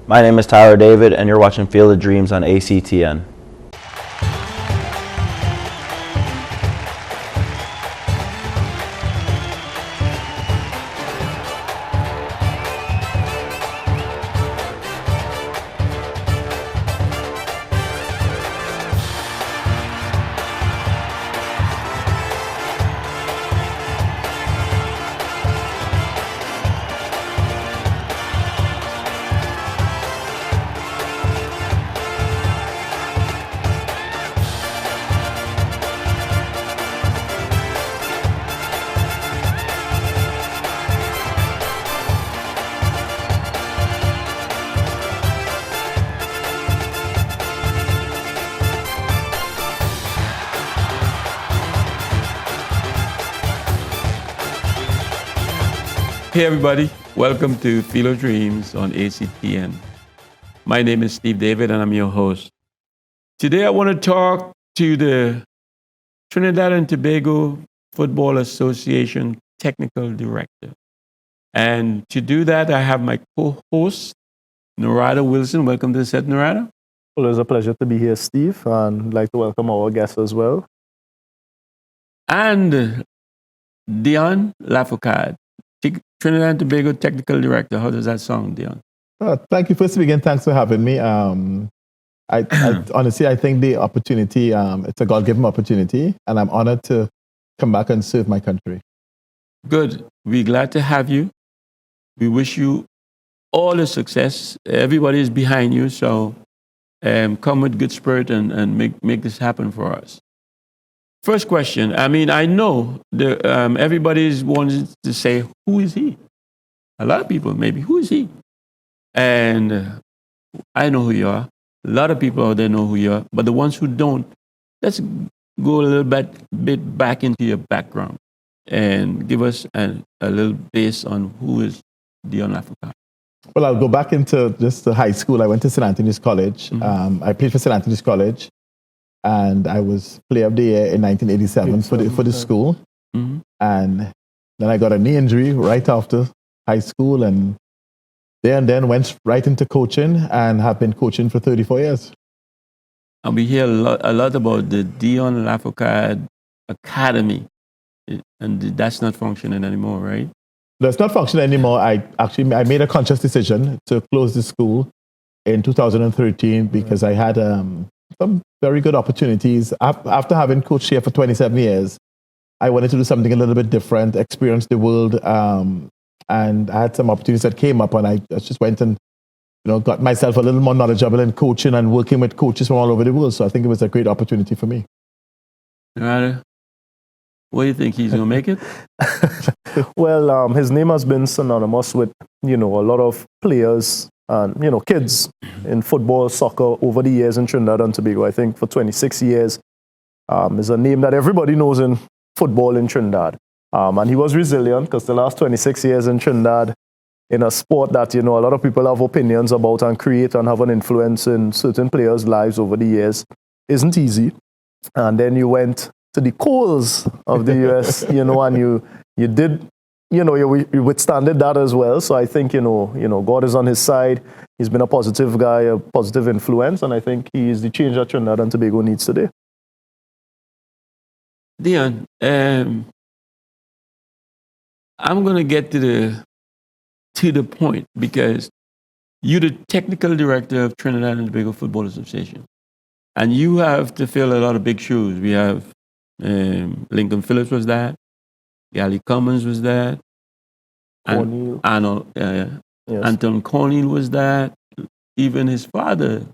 My name is Tyler David, and you're watching Field of Dreams on ACTN. Hey everybody, welcome to Field of Dreams on ACTN. My name is Steve David and I'm your host. Today I want to talk to the Trinidad and Tobago Football Association Technical Director. And to do that, I have my co-host, Narada Wilson. Welcome to the set, Narada. Well, it's a pleasure to be here, Steve, and I'd like to welcome our guests as well. And DION LaFouCADE, Trinidad and Tobago Technical Director. How does that sound, DION? Thank you. First to begin, thanks for having me. I honestly, I think the opportunity, it's a God-given opportunity, and I'm honored to come back and serve my country. Good. We're glad to have you. We wish you all the success. Everybody is behind you, so come with good spirit and make this happen for us. First question. I mean, I know everybody's wanting to say, who is he? A lot of people, maybe, who is he? And I know who you are. A lot of people out there know who you are. But the ones who don't, let's go a little bit back into your background and give us a little base on who is DION LaFouCADE. Well, I'll go back into just the high school. I went to St. Anthony's College. Mm-hmm. I played for St. Anthony's College. And I was Player of the Year in 1987 for the school. Mm-hmm. And then I got a knee injury right after high school, and then went right into coaching and have been coaching for 34 years. And we hear a lot about the DION LaFouCADE Academy, and that's not functioning anymore, right? That's not functioning anymore. I made a conscious decision to close the school in 2013 because I had some very good opportunities. After having coached here for 27 years, I wanted to do something a little bit different, experience the world, and I had some opportunities that came up, and I just went and got myself a little more knowledgeable in coaching and working with coaches from all over the world. So I think it was a great opportunity for me. What do you think? He's going to make it? Well, his name has been synonymous with, a lot of players and, kids in football, soccer over the years in Trinidad and Tobago. I think for 26 years is a name that everybody knows in football in Trinidad. And he was resilient because the last 26 years in Trinidad, in a sport that, a lot of people have opinions about and create and have an influence in certain players' lives over the years, isn't easy. And then you went to the coals of the US, and you did, you withstanded that as well. So I think, God is on his side. He's been a positive guy, a positive influence, and I think he is the change that Trinidad and Tobago needs today. DION, I'm going to get to the point because you're the technical director of Trinidad and Tobago Football Association, and you have to fill a lot of big shoes. We have Lincoln Phillips was that, Gally Cummins was that, Arnold, yes. Anton Cornell was that. Even his father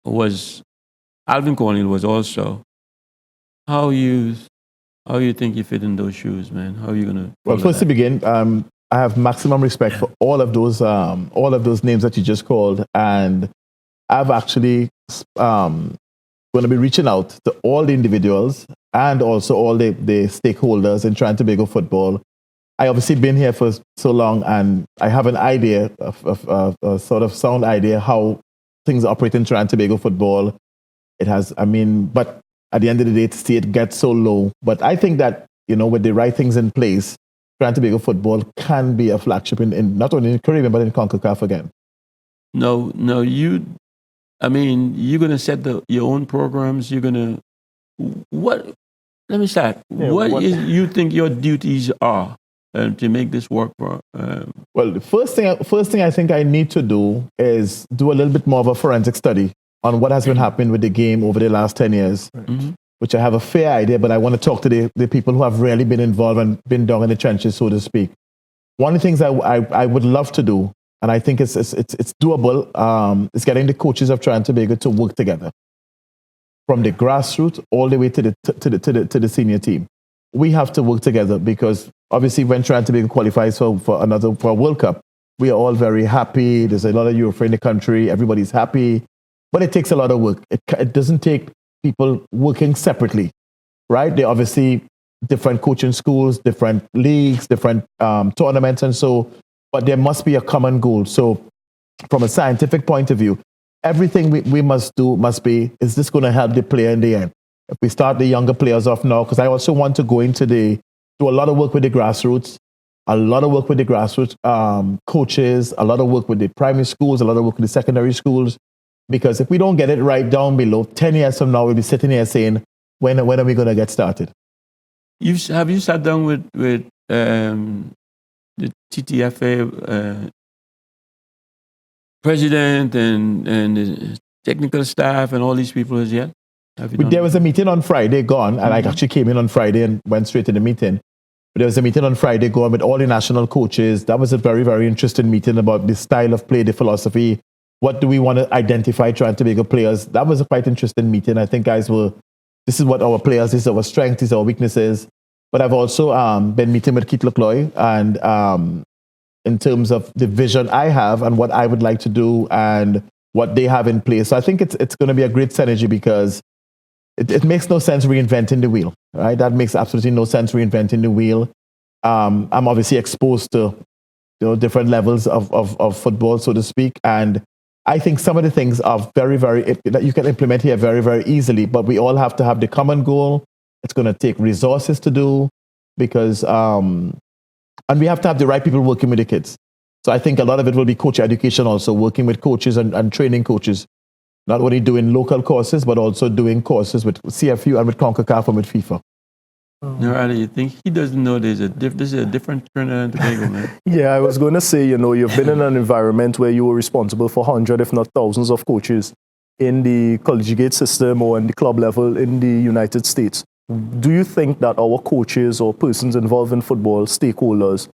was, Alvin Cornell was also. How you think you fit in those shoes, man? How are you gonna? Well, first to begin, I have maximum respect for all of those names that you just called, and I've actually going to be reaching out to all the individuals and also all the stakeholders in Trinidad and Tobago football. I obviously been here for so long, and I have an idea of a sort of sound idea how things operate in Trinidad and Tobago football. It has, but at the end of the day, to see it get so low. But I think that, with the right things in place, Trinidad and Tobago football can be a flagship in not only in the Caribbean, but in CONCACAF again. No, you're going to set your own programs. You're going to, what, let me start. Yeah, what you think your duties are to make this work for? Well, the first thing I think I need to do is do a little bit more of a forensic study on what has been happening with the game over the last 10 years, which I have a fair idea, but I want to talk to the people who have really been involved and been down in the trenches, so to speak. One of the things I would love to do, and I think it's doable, is getting the coaches of Trinidad and Tobago to work together from the grassroots all the way to the senior team. We have to work together because obviously when Trinidad and Tobago qualifies for a World Cup, we are all very happy. There's a lot of Europe in the country. Everybody's happy, but it takes a lot of work. It doesn't take people working separately, right? They're obviously different coaching schools, different leagues, different tournaments, and so, but there must be a common goal. So from a scientific point of view, everything we must do must be, is this going to help the player in the end? If we start the younger players off now, because I also want to go into do a lot of work with the grassroots, coaches, a lot of work with the primary schools, a lot of work with the secondary schools, because if we don't get it right down below, 10 years from now, we'll be sitting here saying, when are we going to get started? Have you sat down with the TTFA president and the technical staff and all these people as yet? There was a meeting on Friday gone, and I actually came in on Friday and went straight to the meeting. But there was a meeting on Friday gone with all the national coaches. That was a very, very interesting meeting about the style of play, the philosophy. What do we want to identify Trinidad and Tobago players? That was a quite interesting meeting. I think guys this is what our players, this is our strengths, these are our weaknesses. But I've also been meeting with Keith Lecloy and in terms of the vision I have and what I would like to do and what they have in place. So I think it's going to be a great synergy because it makes no sense reinventing the wheel, right? That makes absolutely no sense reinventing the wheel. I'm obviously exposed to different levels of football, so to speak, and I think some of the things are very, very, that you can implement here very, very easily, but we all have to have the common goal. It's going to take resources to do because, and we have to have the right people working with the kids. So I think a lot of it will be coach education also, working with coaches and training coaches, not only doing local courses, but also doing courses with CFU and with CONCACAF and with FIFA. No, you think he doesn't know this is a different Trinidad and Tobago, man? Yeah, I was going to say, you've been in an environment where you were responsible for hundreds, if not thousands of coaches in the collegiate system or in the club level in the United States. Do you think that our coaches or persons involved in football, stakeholders,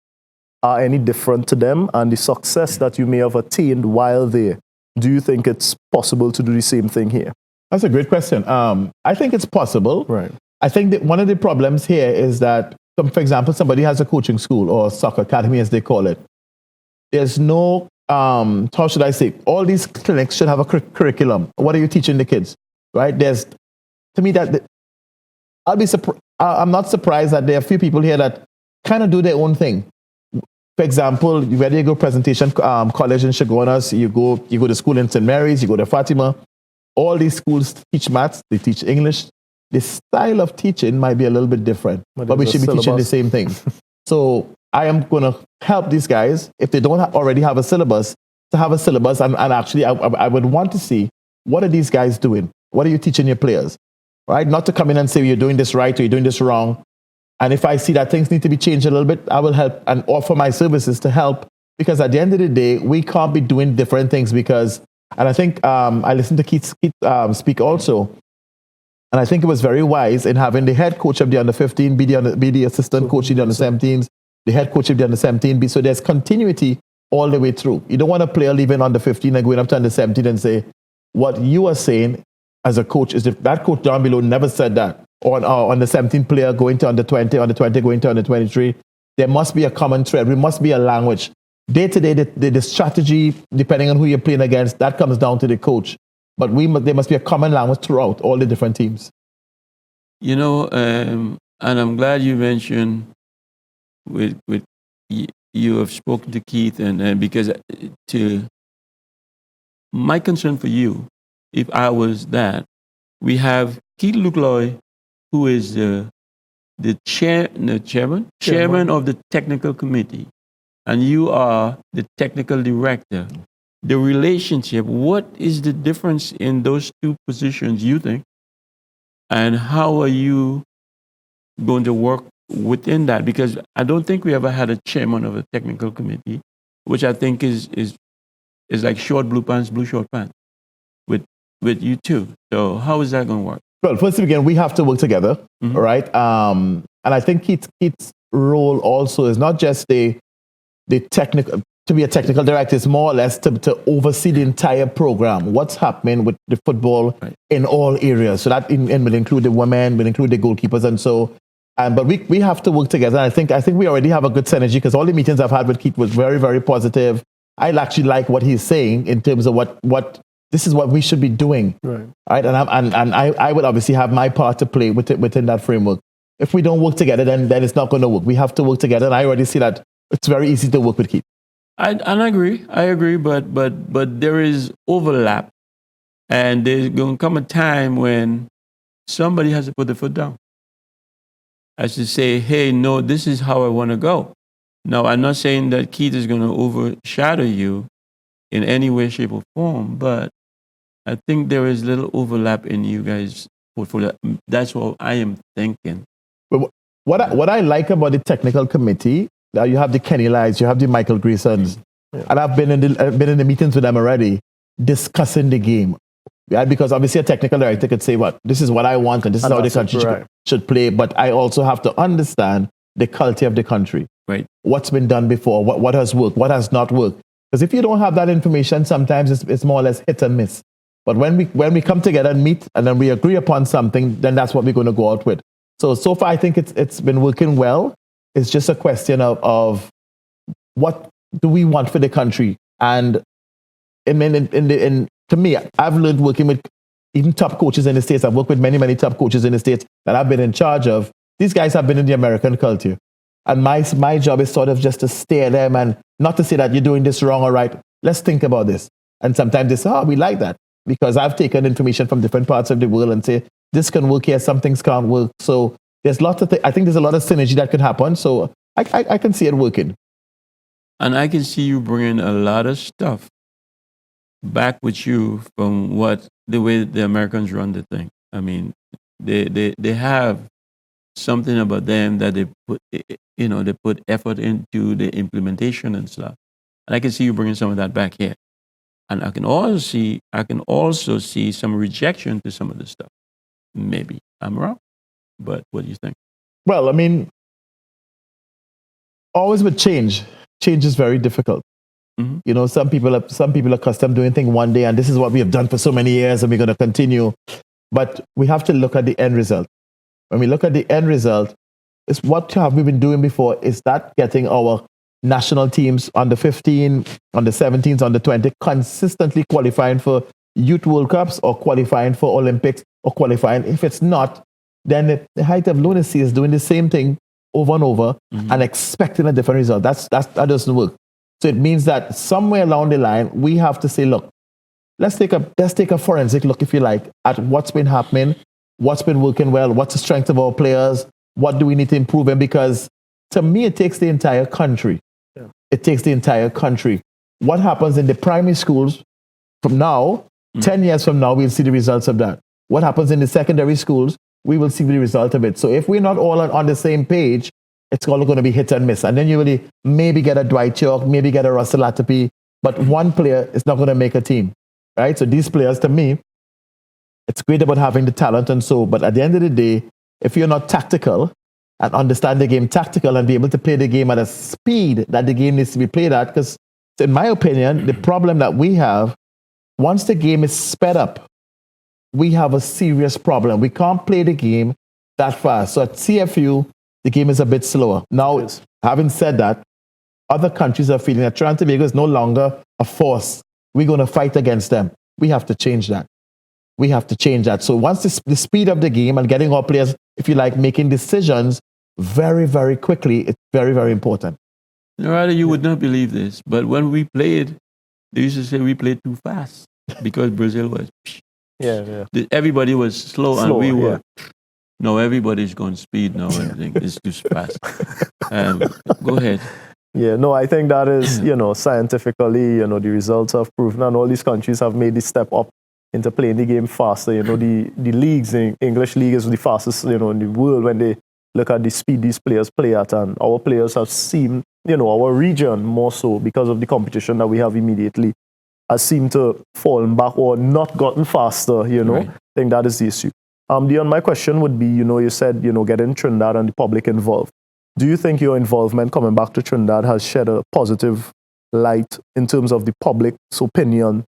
are any different to them and the success that you may have attained while there? Do you think it's possible to do the same thing here? That's a great question. I think it's possible. Right. I think that one of the problems here is that, for example, somebody has a coaching school or soccer academy, as they call it. There's no, how should I say, all these clinics should have a curriculum. What are you teaching the kids, right? To me, I'm not surprised that there are a few people here that kind of do their own thing. For example, whether you go presentation college in Chaguanas, you go to school in St. Mary's, you go to Fatima, all these schools teach maths, they teach English. The style of teaching might be a little bit different, but we should be teaching the same thing. So I am going to help these guys, if they don't already have a syllabus, to have a syllabus. And actually, I would want to see, what are these guys doing? What are you teaching your players? Right? Not to come in and say, you're doing this right or you're doing this wrong. And if I see that things need to be changed a little bit, I will help and offer my services to help. Because at the end of the day, we can't be doing different things because, and I think I listened to Keith speak also, and I think it was very wise in having the head coach of the under-15 be the assistant coach of the under-17s, the head coach of the under-17 be. So there's continuity all the way through. You don't want a player leaving under-15 and going up to under-17 and say, what you are saying as a coach is if that coach down below never said that. Or on the 17 player going to under-20, under-20 going to under-23. There must be a common thread. There must be a language. Day to day, the strategy, depending on who you're playing against, that comes down to the coach. But there must be a common language throughout all the different teams. And I'm glad you mentioned with you have spoken to Keith, and because my concern for you, if I was that, we have Keith Lecloy, who is the the chairman of the technical committee, and you are the technical director, the relationship, what is the difference in those two positions, you think? And how are you going to work within that? Because I don't think we ever had a chairman of a technical committee, which I think is like short blue pants, blue short pants with you too. So how is that going to work? Well, first again, we have to work together, right? And I think Keith's role also is not just the technical, to be a technical director, it's more or less to oversee the entire program, what's happening with the football in all areas. So that will include the women, will include the goalkeepers, and so. But we have to work together. And I think we already have a good synergy because all the meetings I've had with Keith was very, very positive. I actually like what he's saying in terms of what this is what we should be doing, right? And I would obviously have my part to play within that framework. If we don't work together, then it's not going to work. We have to work together, and I already see that it's very easy to work with Keith. I agree, but there is overlap, and there's going to come a time when somebody has to put the foot down. As to say, hey, no, this is how I want to go. Now, I'm not saying that Keith is going to overshadow you in any way, shape, or form, but I think there is little overlap in you guys' portfolio. That's what I am thinking. But what I like about the technical committee, you have the Kenny Lies, you have the Michael Graysons, and I've been in the meetings with them already, discussing the game. Yeah, because obviously a technical director could say, this is what I want, and this is how the country should play. But I also have to understand the culture of the country. Right. What's been done before, what has worked, what has not worked. Because if you don't have that information, sometimes it's more or less hit and miss. But when we come together and meet and then we agree upon something, then that's what we're going to go out with. So far, I think it's been working well. It's just a question of what do we want for the country. And to me, I've learned working with even top coaches in the States. I've worked with many, many top coaches in the States that I've been in charge of. These guys have been in the American culture. And my job is sort of just to steer them and not to say that you're doing this wrong or right. Let's think about this. And sometimes they say, we like that. Because I've taken information from different parts of the world and say, this can work here, some things can't work. So there's lots of I think there's a lot of synergy that could happen. So I can see it working. And I can see you bringing a lot of stuff back with you from the way the Americans run the thing. I mean, they have something about them that they put effort into the implementation and stuff. And I can see you bringing some of that back here. And I can also see some rejection to some of this stuff. Maybe I'm wrong, but what do you think? Well, I mean, always with change is very difficult. Mm-hmm. You know, some people are accustomed to doing things one day, and this is what we have done for so many years, and we're going to continue. But we have to look at the end result. When we look at the end result, it's what have we been doing before? Is that getting our national teams on the 15, on the 17s, on the 20, consistently qualifying for Youth World Cups or qualifying for Olympics or qualifying? If it's not, then the height of lunacy is doing the same thing over and over and expecting a different result. That doesn't work. So it means that somewhere along the line, we have to say, look, let's take a forensic look, if you like, at what's been happening, what's been working well, what's the strength of our players, what do we need to improve in? Because to me, it takes the entire country. Yeah. It takes the entire country. What happens in the primary schools from now, 10 years from now, we'll see the results of that. What happens in the secondary schools, we will see the result of it. So if we're not all on the same page, it's all going to be hit and miss. And then you really maybe get a Dwight York, maybe get a Russell Latapy, but one player is not going to make a team, right? So these players, to me, it's great about having the talent and so, but at the end of the day, if you're not tactical and understand the game tactical and be able to play the game at a speed that the game needs to be played at, because in my opinion, the problem that we have, once the game is sped up, we have a serious problem. We can't play the game that fast. So at CFU, the game is a bit slower. Now, having said that, other countries are feeling that Trinidad and Tobago is no longer a force. We're going to fight against them. We have to change that. We have to change that. So once the speed of the game and getting our players, if you like, making decisions very, very quickly, it's very, very important. Rather, you would not believe this, but when we played, they used to say we played too fast because Brazil was... Yeah. Everybody was slow and we were... No, everybody's going speed now. I think it's too fast. Go ahead. Yeah, no, I think that is, scientifically, the results have proven, and all these countries have made the step up into playing the game faster. The leagues, the English league is the fastest, in the world when they look at the speed these players play at, and our players have seen, our region more so because of the competition that we have immediately has seemed to fallen back or not gotten faster, Right. I think that is the issue. Dion, my question would be, you said, getting Trinidad and the public involved. Do you think your involvement coming back to Trinidad has shed a positive light in terms of the public's opinion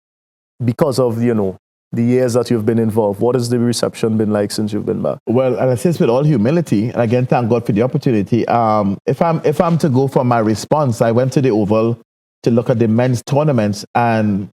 because of, the years that you've been involved? What has the reception been like since you've been back? Well, and I say this with all humility, and again, thank God for the opportunity. If I'm to go for my response, I went to the Oval to look at the men's tournaments, and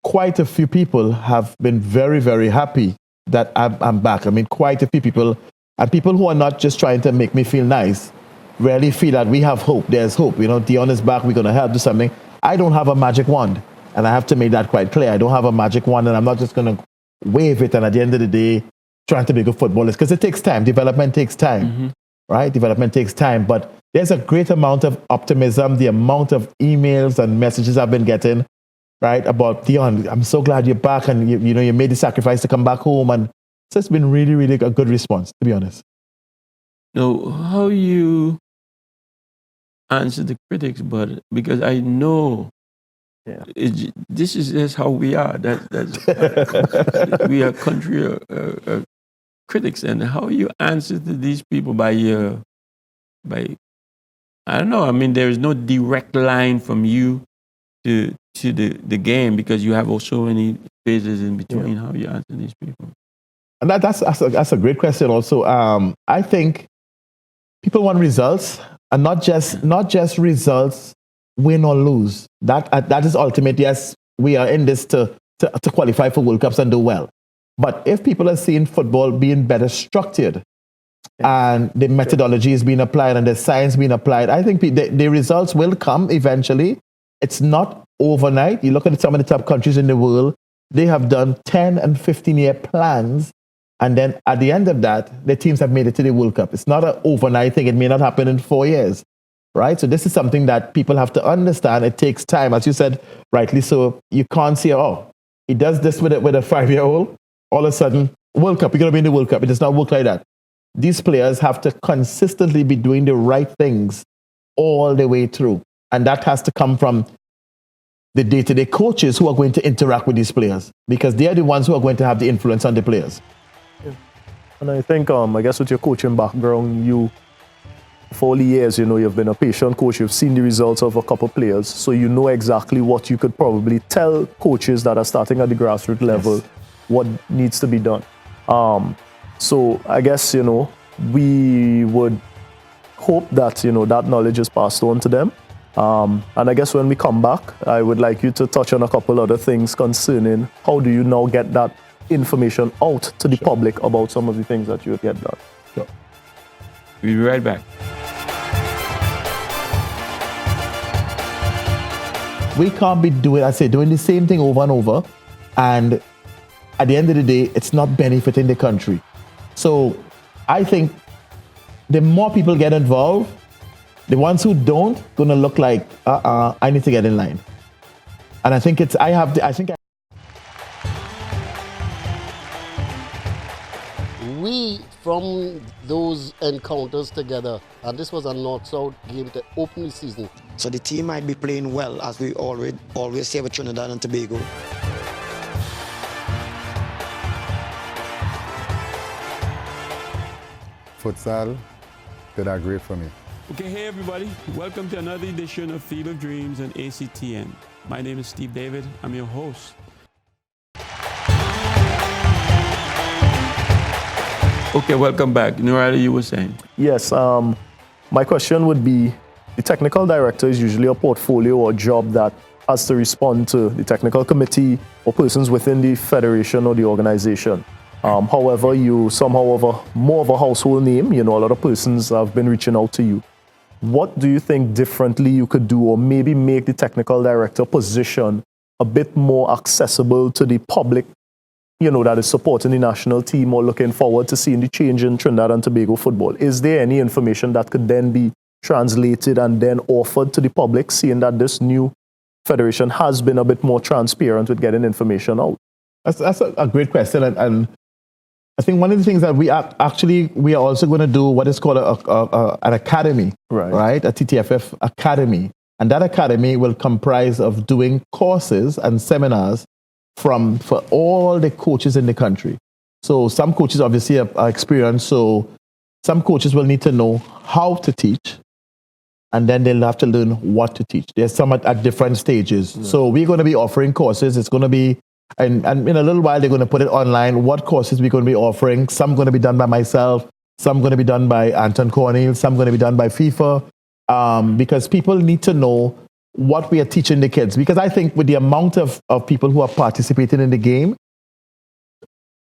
quite a few people have been very, very happy that I'm back. I mean, quite a few people, and people who are not just trying to make me feel nice, really feel that we have hope. There's hope. DION is back. We're going to help do something. I don't have a magic wand, and I have to make that quite clear. I don't have a magic wand, and I'm not just going to wave it and at the end of the day trying to be good footballers, because it takes time. Development takes time, right? Development takes time. But there's a great amount of optimism, the amount of emails and messages I've been getting, right, about DION. I'm so glad you're back, and you made the sacrifice to come back home, and so it's been really, really a good response, to be honest. Now, how you answer the critics, but because I know this is just how we are. We are country critics, and how you answer to these people by I don't know. I mean, there is no direct line from you to the game, because you have also many phases in between. How you answer these people. And that's a great question also. I think people want results, and not just results, win or lose. That is ultimate. Yes, we are in this to qualify for World Cups and do well. But if people are seeing football being better structured, and the methodology is being applied and the science being applied, I think the results will come eventually. It's not overnight. You look at some of the top countries in the world, they have done 10 and 15-year plans. And then at the end of that, the teams have made it to the World Cup. It's not an overnight thing. It may not happen in 4 years, right? So this is something that people have to understand. It takes time. As you said, rightly so, you can't say, oh, he does this with a 5-year-old. All of a sudden, World Cup, you're going to be in the World Cup. It does not work like that. These players have to consistently be doing the right things all the way through. And that has to come from the day-to-day coaches who are going to interact with these players, because they are the ones who are going to have the influence on the players. And I think, I guess with your coaching background, you, for all the years, you've been a patient coach. You've seen the results of a couple players. So you know exactly what you could probably tell coaches that are starting at the grassroots level, what needs to be done. So I guess, we would hope that, that knowledge is passed on to them. And I guess when we come back, I would like you to touch on a couple other things concerning how do you now get that information out to the public about some of the things that you get done. We'll be right back. We can't be doing the same thing over and over, and at the end of the day, it's not benefiting the country. So I think the more people get involved, the ones who don't gonna look like, I need to get in line. And I think we, from those encounters together, and this was a North-South game to open the season. So the team might be playing well, as we always say with Trinidad and Tobago. Futsal did that great for me. Okay, hey everybody. Welcome to another edition of Field of Dreams on ACTN. My name is Steve David. I'm your host. Okay, welcome back. Norada, you were saying? Yes, my question would be, the technical director is usually a portfolio or job that has to respond to the technical committee or persons within the federation or the organization. However, you somehow have more of a household name. A lot of persons have been reaching out to you. What do you think differently you could do, or maybe make the technical director position a bit more accessible to the public that is supporting the national team or looking forward to seeing the change in Trinidad and Tobago football, is there any information that could then be translated and then offered to the public, seeing that this new federation has been a bit more transparent with getting information out? That's a great question. And I think one of the things that we are also going to do what is called an academy, right? A TTFF academy. And that academy will comprise of doing courses and seminars for all the coaches in the country. So some coaches obviously are experienced. So some coaches will need to know how to teach, and then they'll have to learn what to teach. There's some at different stages. Yeah. So we're going to be offering courses. It's going to be, and in a little while, they're going to put it online. What courses we're going to be offering. Some going to be done by myself. Some going to be done by Anton Cornell. Some going to be done by FIFA. Because people need to know what we are teaching the kids. Because I think with the amount of people who are participating in the game,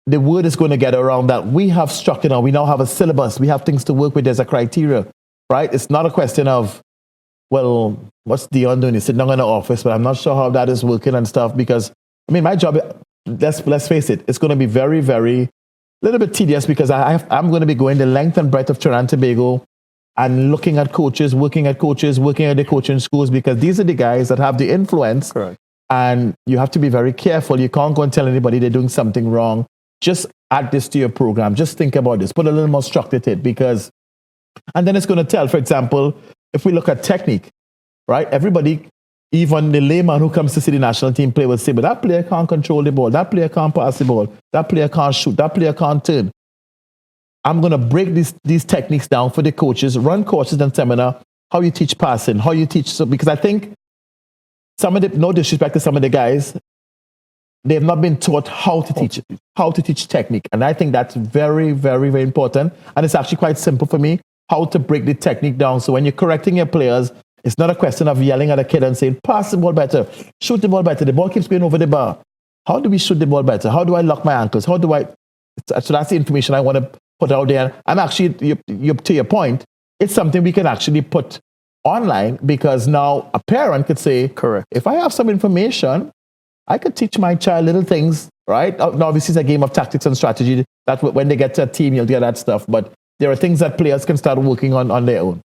the word is going to get around that we have structure now. We now have a syllabus. We have things to work with. There's a criteria, right? It's not a question of, well, what's DION doing? He's sitting down in the office, but I'm not sure how that is working and stuff. Because, I mean, my job, let's face it, it's going to be very, very, little bit tedious because I'm going to be going the length and breadth of Trinidad and Tobago and looking at coaches, working at the coaching schools, because these are the guys that have the influence. Correct. And you have to be very careful. You can't go and tell anybody they're doing something wrong. Just add this to your program. Just think about this. Put a little more structure to it, because, and then it's going to tell, for example, if we look at technique, right? Everybody, even the layman who comes to see the national team play will say, but that player can't control the ball. That player can't pass the ball. That player can't shoot. That player can't turn. I'm going to break these techniques down for the coaches, run courses and seminar, how you teach passing, how you teach. So, because I think no disrespect to some of the guys, they have not been taught how to teach technique. And I think that's very, very, very important. And it's actually quite simple for me, how to break the technique down. So when you're correcting your players, it's not a question of yelling at a kid and saying, pass the ball better, shoot the ball better. The ball keeps going over the bar. How do we shoot the ball better? How do I lock my ankles? So that's the information I want to put out there. And actually, to your point, it's something we can actually put online, because now a parent could say, correct, if I have some information, I could teach my child little things, right? Now, obviously, it's a game of tactics and strategy. That when they get to a team, you'll get that stuff. But there are things that players can start working on their own.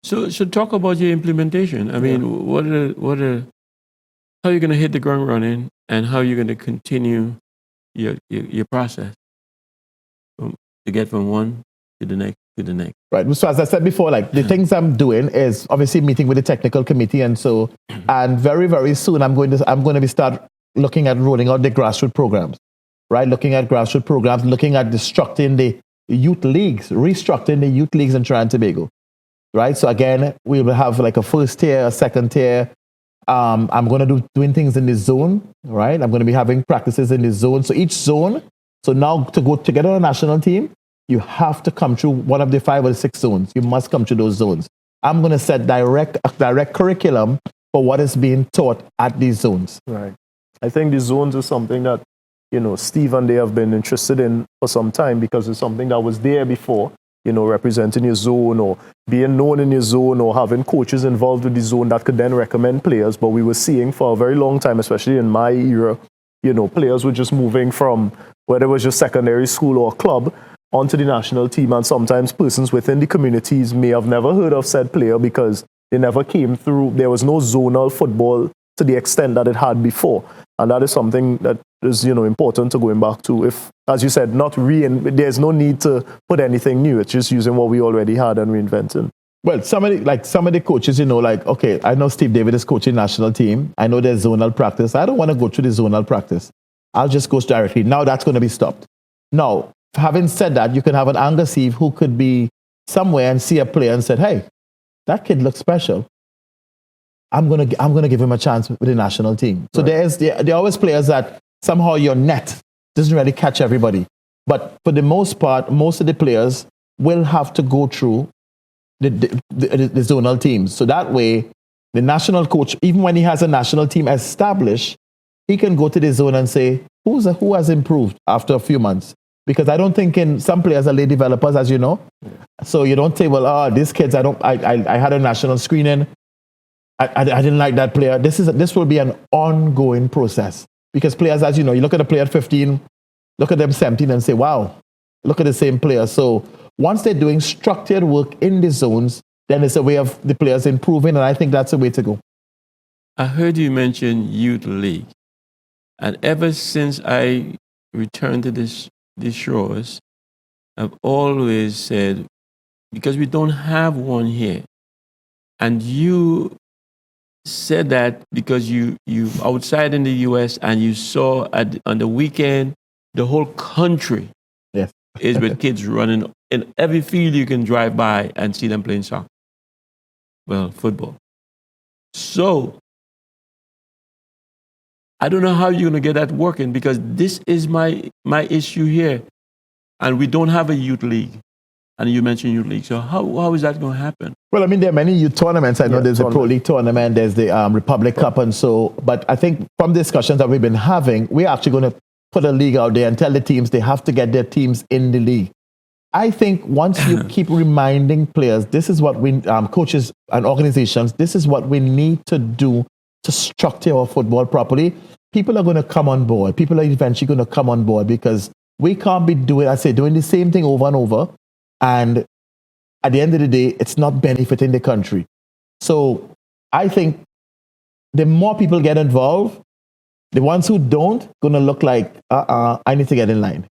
So talk about your implementation. I mean, how are you going to hit the ground running, and how are you going to continue your process to get from one to the next to the next? Right. So as I said before, like the things I'm doing is obviously meeting with the technical committee, and very, very soon I'm going to start looking at rolling out the grassroots programs, right? Looking at grassroots programs, looking at destructing the youth leagues, restructuring the youth leagues in Trinidad and Tobago, right? So again, we will have like a first tier, a second tier. I'm going to doing things in the zone, right? I'm going to be having practices in the zone. So each zone, so now to get on a national team, you have to come through one of the 5 or 6 zones. You must come through those zones. I'm going to set direct curriculum for what is being taught at these zones. Right. I think the zones is something that, Steve and they have been interested in for some time, because it's something that was there before, representing your zone or being known in your zone or having coaches involved with the zone that could then recommend players. But we were seeing for a very long time, especially in my era, players were just moving from whether it was just secondary school or club onto the national team, and sometimes persons within the communities may have never heard of said player because they never came through. There was no zonal football to the extent that it had before, and that is something that is important to going back to. If, as you said, there's no need to put anything new. It's just using what we already had and reinventing. Well, some of the coaches, okay, I know Steve David is coaching national team. I know there's zonal practice. I don't want to go through the zonal practice. I'll just go directly. Now that's going to be stopped. Now, having said that, you can have an Angus Steve who could be somewhere and see a player and said, hey, that kid looks special. I'm gonna give him a chance with the national team. So there are always players that somehow your net doesn't really catch everybody. But for the most part, most of the players will have to go through the zonal teams. So that way, the national coach, even when he has a national team established, he can go to the zone and say, who has improved after a few months? Because I don't think some players are late developers, as you know. So you don't say, well, these kids, I had a national screening. I didn't like that player. This will be an ongoing process. Because players, as you know, you look at a player at 15, look at them 17 and say, wow, look at the same player. So once they're doing structured work in the zones, then it's a way of the players improving, and I think that's the way to go. I heard you mention youth league, and ever since I returned to these shores, I've always said, because we don't have one here, and you said that because you outside in the U.S. and you saw on the weekend the whole country Yes. is with kids running in every field you can drive by and see them playing soccer. Well, football. So I don't know how you're going to get that working, because this is my issue here, and we don't have a youth league. And you mentioned youth league. So how is that going to happen? Well, I mean, there are many youth tournaments. I know there's a Pro League tournament, there's the Republic Cup, and so. But I think from discussions that we've been having, we're actually going to put a league out there and tell the teams they have to get their teams in the league. I think once you keep reminding players, this is what we, coaches and organizations, this is what we need to do to structure our football properly. People are going to come on board. People are eventually going to come on board, because we can't be doing the same thing over and over. And at the end of the day, it's not benefiting the country. So I think the more people get involved, the ones who don't going to look like, I need to get in line.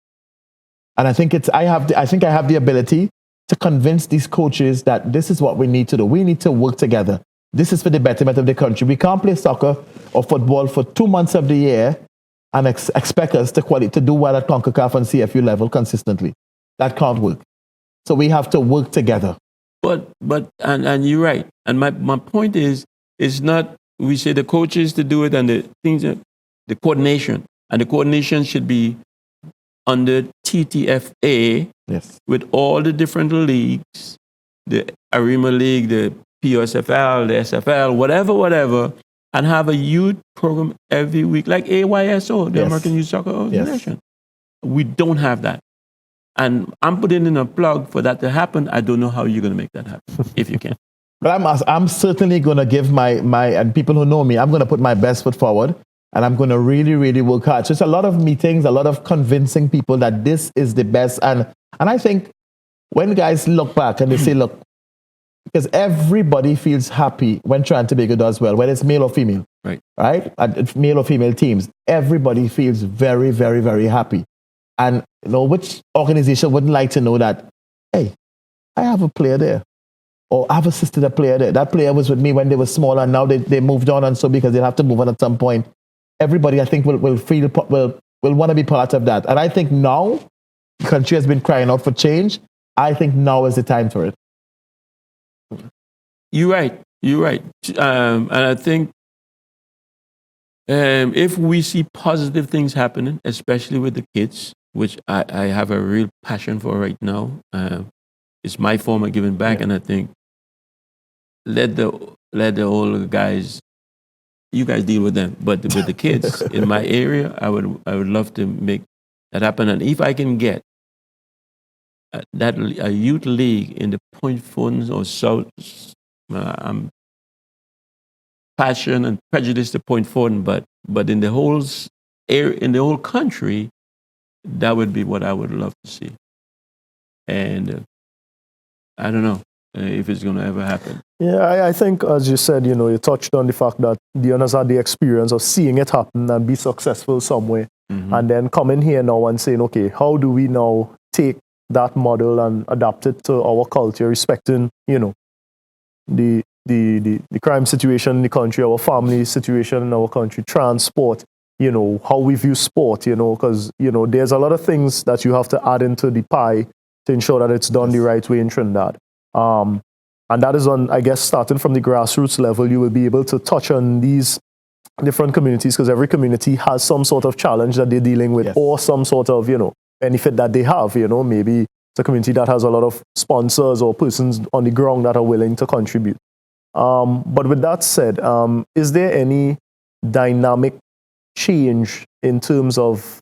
And I think I have the ability to convince these coaches that this is what we need to do. We need to work together. This is for the betterment of the country. We can't play soccer or football for 2 months of the year and expect us to do well at CONCACAF and CFU level consistently. That can't work. So we have to work together. But you're right. And my point is, it's not, we say the coaches to do it and the things, the coordination. And the coordination should be under TTFA, yes, with all the different leagues, the Arima League, the PSFL, the SFL, whatever, and have a youth program every week, like AYSO, the yes. American Youth Soccer Organization. Yes. We don't have that. And I'm putting in a plug for that to happen. I don't know how you're going to make that happen, if you can. But I'm certainly going to give my, and people who know me, I'm going to put my best foot forward, and I'm going to really, really work hard. So it's a lot of meetings, a lot of convincing people that this is the best. And I think when guys look back and they say, look, because everybody feels happy when Trinidad and Tobago does well, whether it's male or female, right? Male or female teams, everybody feels very, very, very happy. And you know, which organization wouldn't like to know that, hey, I have a player there, or I've assisted a player there. That player was with me when they were small, and now they moved on, and so because they'll have to move on at some point. Everybody, I think, will want to be part of that. And I think now the country has been crying out for change. I think now is the time for it. You're right. And I think if we see positive things happening, especially with the kids, which I have a real passion for right now, it's my form of giving back, and I think let the older guys, you guys deal with them, but with the kids in my area, I would love to make that happen. And if I can get a youth league in the Point Funds or South, I'm passion and prejudice to Point Ford, but in the whole area, in the whole country, that would be what I would love to see. And I don't know if it's going to ever happen. Yeah, I think, as you said, you touched on the fact that DION has had the experience of seeing it happen and be successful somewhere, and then coming here now and saying, okay, how do we now take that model and adapt it to our culture, respecting, the crime situation in the country, our family situation in our country, transport, how we view sport, because, there's a lot of things that you have to add into the pie to ensure that it's done the right way in Trinidad. And that is on, I guess, starting from the grassroots level, you will be able to touch on these different communities, because every community has some sort of challenge that they're dealing with, or some sort of, benefit that they have, maybe it's a community that has a lot of sponsors or persons on the ground that are willing to contribute. But with that said, is there any dynamic change in terms of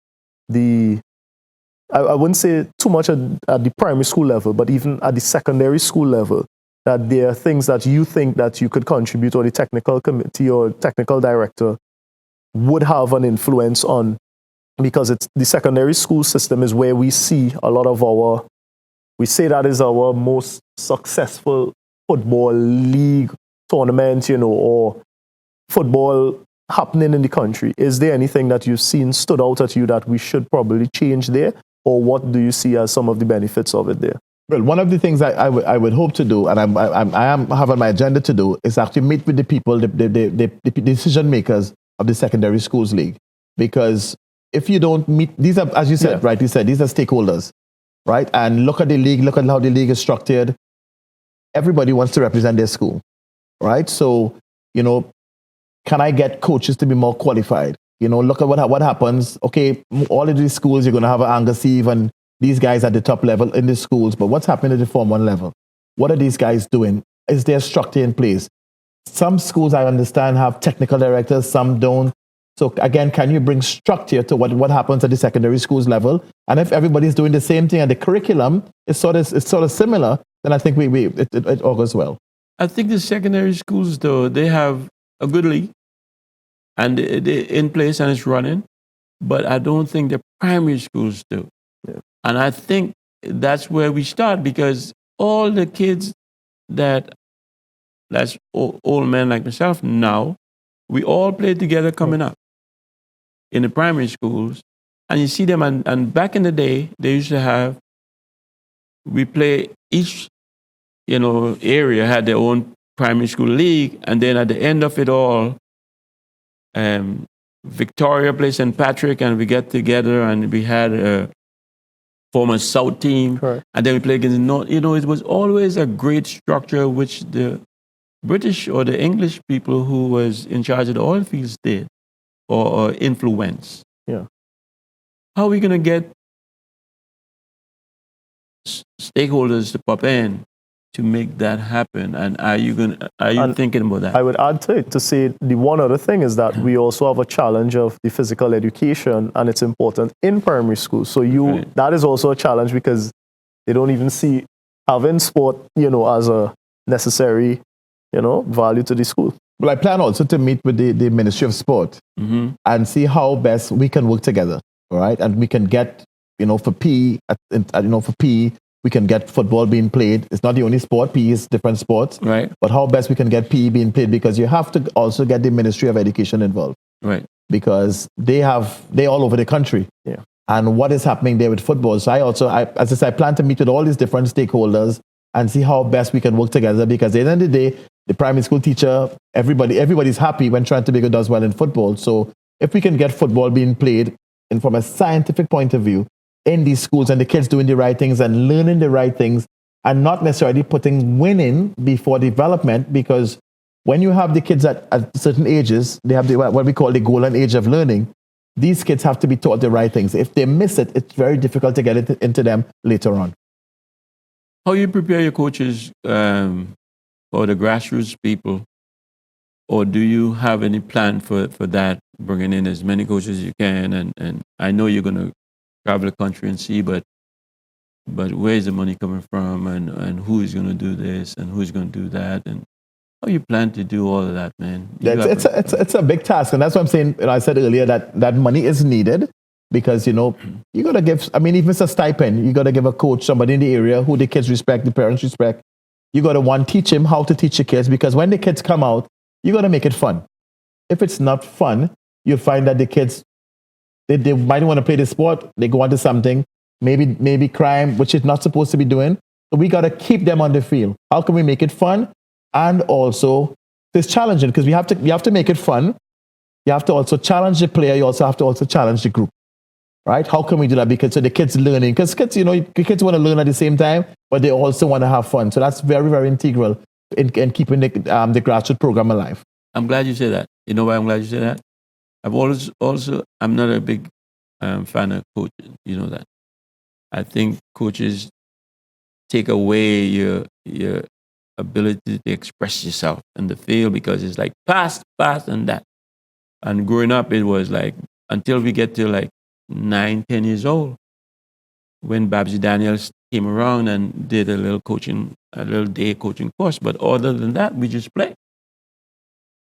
I wouldn't say too much at the primary school level, but even at the secondary school level, that there are things that you think that you could contribute, or the technical committee or technical director would have an influence on because it's the secondary school system is where we see a lot of our, we say that is our most successful football league tournament, or football happening in the country. Is there anything that you've seen stood out at you that we should probably change there? Or what do you see as some of the benefits of it there? Well, one of the things I would hope to do, and I am have on my agenda to do, is actually meet with the people, the decision makers of the secondary schools league. Because if you don't meet, these are, as you said, right, you said, these are stakeholders, right? And look at the league, look at how the league is structured. Everybody wants to represent their school, right? So, can I get coaches to be more qualified? Look at what happens. Okay, all of these schools, you're going to have an Angus Eve and these guys at the top level in the schools, but what's happening at the Form 1 level? What are these guys doing? Is there structure in place? Some schools, I understand, have technical directors, some don't. So again, can you bring structure to what happens at the secondary schools level? And if everybody's doing the same thing and the curriculum is sort of similar, then I think it all goes well. I think the secondary schools, though, they have a good league, and they're in place and it's running, but I don't think the primary schools do. Yeah. And I think that's where we start, because all the kids that's old men like myself now, we all play together coming up in the primary schools, and you see them, and back in the day, they used to have, we play, each area had their own primary school league, and then at the end of it all, Victoria plays St. Patrick, and we get together, and we had a former South team, Correct. and then we play against the North. It was always a great structure, which the British or the English people who was in charge of the oil fields did, or influence. Yeah. How are we going to get stakeholders to pop in to make that happen? And are you thinking about that? I would add to it to say the one other thing is that we also have a challenge of the physical education, and it's important in primary school. So that is also a challenge, because they don't even see having sport, as a necessary, value to the school. Well, I plan also to meet with the Ministry of Sport and see how best we can work together, all right? And we can get, for PE, we can get football being played. It's not the only sport. PE is different sports. Right. But how best we can get PE being played, because you have to also get the Ministry of Education involved. Right. Because they're all over the country. Yeah. And what is happening there with football. So as I said, I plan to meet with all these different stakeholders and see how best we can work together, because at the end of the day, the primary school teacher, everybody's happy when Trent Tobago does well in football. So if we can get football being played and from a scientific point of view in these schools, and the kids doing the right things and learning the right things, and not necessarily putting winning before development, because when you have the kids at certain ages, they have what we call the golden age of learning. These kids have to be taught the right things. If they miss it, it's very difficult to get it into them later on. How you prepare your coaches or the grassroots people, or do you have any plan for that, bringing in as many coaches as you can? And I know you're going to travel the country and see, but where's the money coming from, and who's going to do this and who's going to do that, and how you plan to do all of that, man? It's a big task, and that's what I'm saying. I said earlier that money is needed, because you got to give. I mean, if it's a stipend, you got to give a coach, somebody in the area who the kids respect, the parents respect. You got to teach him how to teach the kids, because when the kids come out, you got to make it fun. If it's not fun, you'll find that the kids, they might want to play the sport, they go on to something, maybe crime, which is not supposed to be doing. So we got to keep them on the field. How can we make it fun? And also, it's challenging, because you have to make it fun. You have to also challenge the player. You also have to challenge the group. Right? How can we do that? Because so the kids learning, because kids, the kids want to learn at the same time, but they also want to have fun. So that's very, very integral in keeping the grassroots program alive. I'm glad you said that. You know why I'm glad you said that? I'm not a big fan of coaches. You know that. I think coaches take away your ability to express yourself in the field, because it's like pass, and that. And growing up, it was like, until we get to like 9, 10 years old, when Babsy Daniels came around and did a little day coaching course. But other than that, we just play.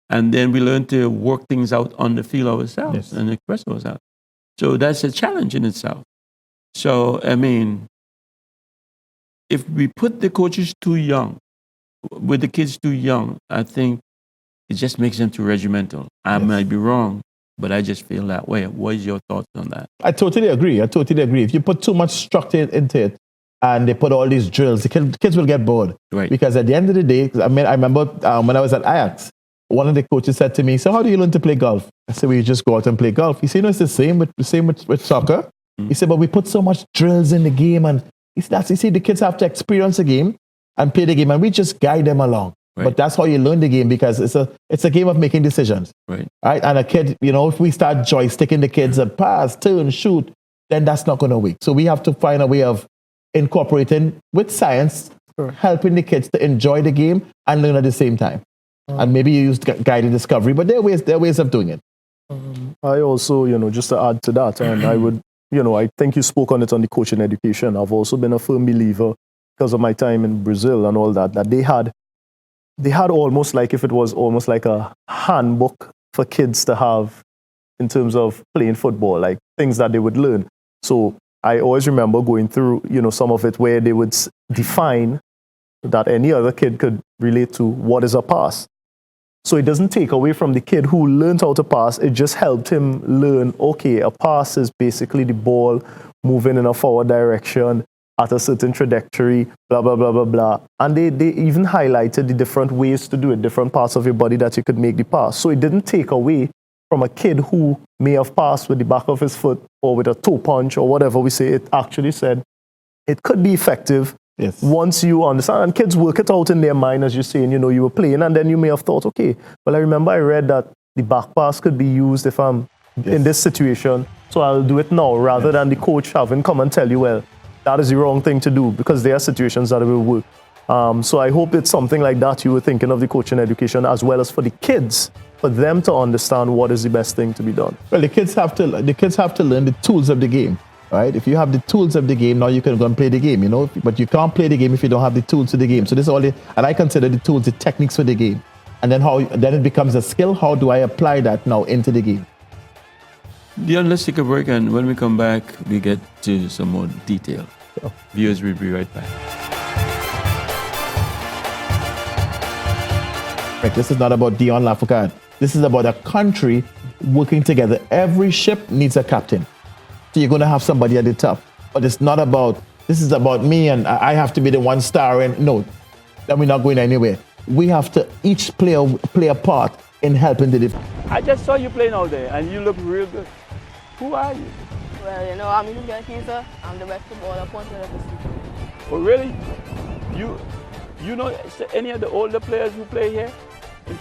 And then we learned to work things out on the field ourselves and express ourselves. So that's a challenge in itself. So, I mean, if we put the coaches too young, with the kids too young, I think it just makes them too regimental. I might be wrong, but I just feel that way. What is your thoughts on that? I totally agree. If you put too much structure into it and they put all these drills, the kids will get bored. Right. Because at the end of the day, I remember when I was at Ajax, one of the coaches said to me, "So how do you learn to play golf?" I said, "Well, you just go out and play golf." He said, "No, it's the same with soccer." He said, "But we put so much drills in the game, and he said the kids have to experience the game and play the game, and we just guide them along." Right. But that's how you learn the game, because it's a game of making decisions. Right. Right? And a kid, if we start joysticking the kids and pass, turn, shoot, then that's not going to work. So we have to find a way of incorporating with science, helping the kids to enjoy the game and learn at the same time. And maybe you use guided discovery, but there are ways of doing it. I also, just to add to that, and I would, I think you spoke on it on the coaching education. I've also been a firm believer, because of my time in Brazil and all that they had almost like, if it was almost like a handbook for kids to have in terms of playing football, like things that they would learn. So I always remember going through, some of it where they would define that any other kid could relate to what is a pass. So it doesn't take away from the kid who learned how to pass. It just helped him learn, okay, a pass is basically the ball moving in a forward direction at a certain trajectory, blah, blah, blah, blah, blah. And they even highlighted the different ways to do it, different parts of your body that you could make the pass. So it didn't take away from a kid who may have passed with the back of his foot or with a toe punch or whatever we say. It actually said it could be effective. Yes. Once you understand, and kids work it out in their mind, as you're saying, you were playing, and then you may have thought, okay, well, I remember I read that the back pass could be used if I'm in this situation, so I'll do it now, rather than the coach having come and tell you, well, that is the wrong thing to do, because there are situations that will work. So I hope it's something like that you were thinking of the coaching education, as well as for the kids, for them to understand what is the best thing to be done. Well, the kids have to learn the tools of the game. Right? If you have the tools of the game, now you can go and play the game, but you can't play the game if you don't have the tools of the game. So this is all and I consider the tools, the techniques for the game. And then then it becomes a skill. How do I apply that now into the game? Dion, let's take a break, and when we come back, we get to some more detail. Viewers, we'll be right back. Right, this is not about DION FOUCADE. This is about a country working together. Every ship needs a captain. So you're going to have somebody at the top. But it's not about, this is about me and I have to be the one star. And no, then we're not going anywhere. We have to each play a part in helping the defense. I just saw you playing all day, and you look real good. Who are you? Well, I'm Mr. Keezer. I'm the best footballer point of the season. Oh, really? You know any of the older players who play here?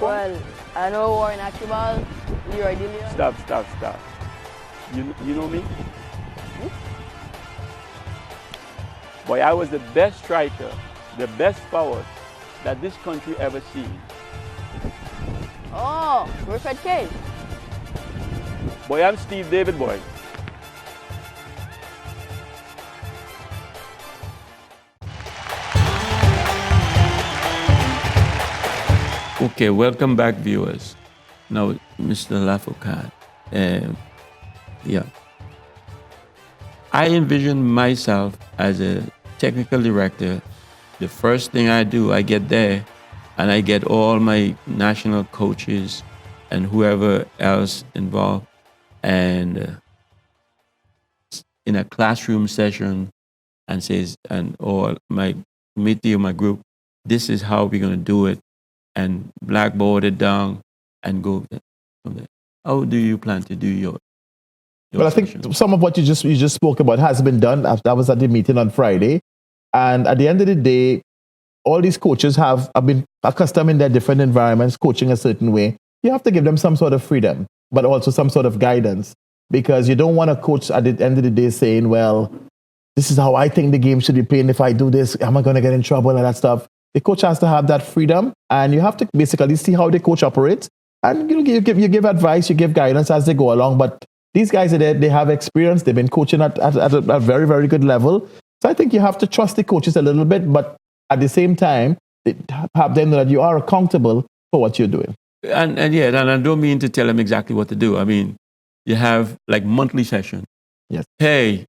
Well, I know Warren Akibal, Leroy Dillion. Stop. You know me? Boy, I was the best striker, the best forward that this country ever seen. Oh, Wilfred K. Boy, I'm Steve David, boy. Okay, welcome back, viewers. Now, Mr. FOUCADE. Yeah. I envision myself as a technical director. The first thing I do, I get there and I get all my national coaches and whoever else involved, and in a classroom session, and says, or my committee or my group, this is how we're going to do it, and blackboard it down and go from there. How do you plan to do your well, I think some of what you just spoke about has been done. I was at the meeting on Friday, and at the end of the day, all these coaches have been accustomed in their different environments, coaching a certain way. You have to give them some sort of freedom, but also some sort of guidance, because you don't want a coach at the end of the day saying, well, this is how I think the game should be played. If I do this, am I going to get in trouble and that stuff? The coach has to have that freedom, and you have to basically see how the coach operates, and you give advice, you give guidance as they go along. But these guys are there, they have experience, they've been coaching at a very, very good level. So I think you have to trust the coaches a little bit, but at the same time, have them know that you are accountable for what you're doing. And I don't mean to tell them exactly what to do. I mean, you have like monthly session. Yes. Hey,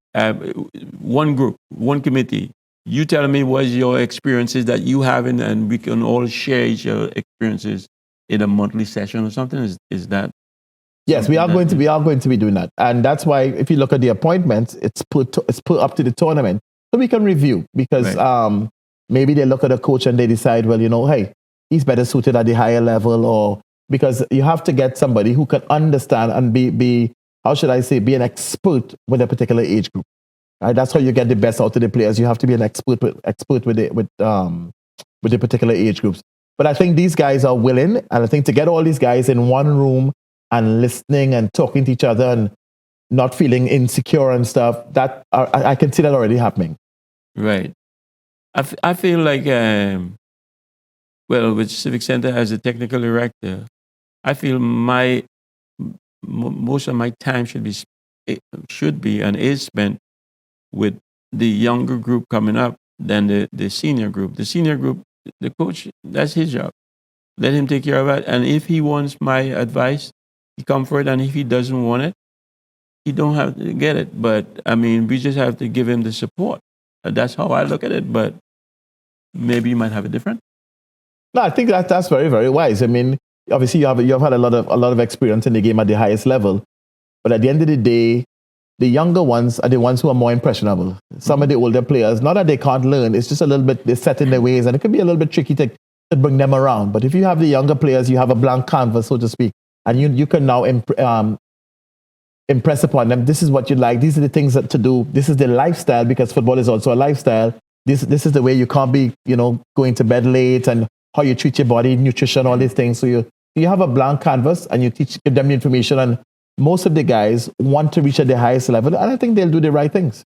one group, one committee. You tell me what's your experiences that you have, and we can all share your experiences in a monthly session or something. Is that? Yes, we are going to be doing that, and that's why if you look at the appointments, it's put up to the tournament so we can review, because Right. Maybe they look at a coach and they decide, well, hey, he's better suited at the higher level, or because you have to get somebody who can understand and be how should I say, be an expert with a particular age group. Right? That's how you get the best out of the players. You have to be an expert with the particular age groups. But I think these guys are willing, and I think to get all these guys in one room and listening and talking to each other and not feeling insecure and stuff, that I can see that already happening. Right. I feel like, with Civic Center as a technical director, I feel most of my time should be and is spent with the younger group coming up than the senior group. The senior group, the coach, that's his job. Let him take care of it. And if he wants my advice, he come for it. And if he doesn't want it, he don't have to get it. But I mean, we just have to give him the support. That's how I look at it. But maybe you might have it different. No, I think that's very, very wise. I mean, obviously you have had a lot of experience in the game at the highest level, but at the end of the day, the younger ones are the ones who are more impressionable. Some of the older players, not that they can't learn, it's just a little bit, they're set in their ways, and it can be a little bit tricky to bring them around. But if you have the younger players, you have a blank canvas, so to speak, and you can now impress upon them, this is what you like, these are the things to do, this is the lifestyle, because football is also a lifestyle. This is the way you can't be, going to bed late, and how you treat your body, nutrition, all these things. So you have a blank canvas and you give them the information, and most of the guys want to reach at the highest level, and I think they'll do the right things.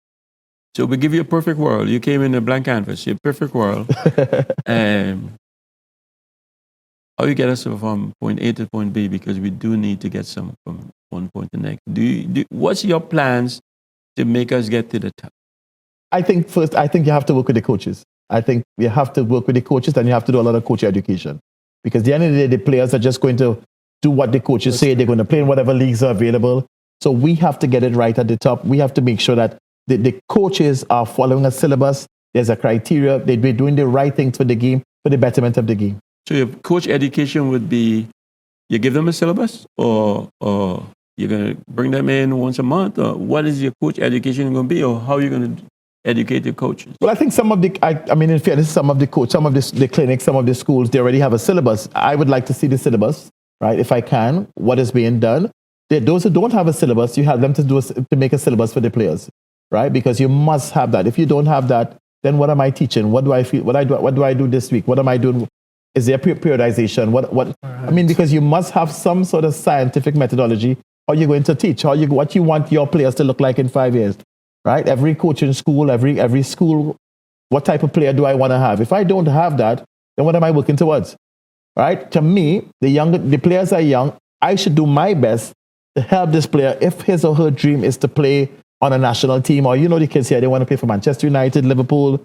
So we give you a perfect world. You came in a blank canvas, your perfect world. How you get us from point A to point B, because we do need to get some from one point to the next. What's your plans to make us get to the top? I think you have to work with the coaches. I think you have to work with the coaches, and you have to do a lot of coach education. Because at the end of the day, the players are just going to do what the coaches say. They're going to play in whatever leagues are available. So we have to get it right at the top. We have to make sure that the coaches are following a syllabus. There's a criteria. They'd be doing the right things for the game, for the betterment of the game. So your coach education would be, you give them a syllabus, or you're going to bring them in once a month? Or what is your coach education going to be, or how are you going to educate the coaches? Well, I think some of in fairness, some of the clinics, some of the schools, they already have a syllabus. I would like to see the syllabus, right? If I can, what is being done. Those who don't have a syllabus, you have them to make a syllabus for the players, right? Because you must have that. If you don't have that, then what am I teaching? What do I feel? What do I do this week? What am I doing? Is there periodization? What? I mean, because you must have some sort of scientific methodology. How you're going to teach? What you want your players to look like in 5 years? Right? Every coaching school, every school, what type of player do I want to have? If I don't have that, then what am I working towards? Right? To me, the players are young. I should do my best to help this player if his or her dream is to play on a national team, or the kids here, they want to play for Manchester United, Liverpool.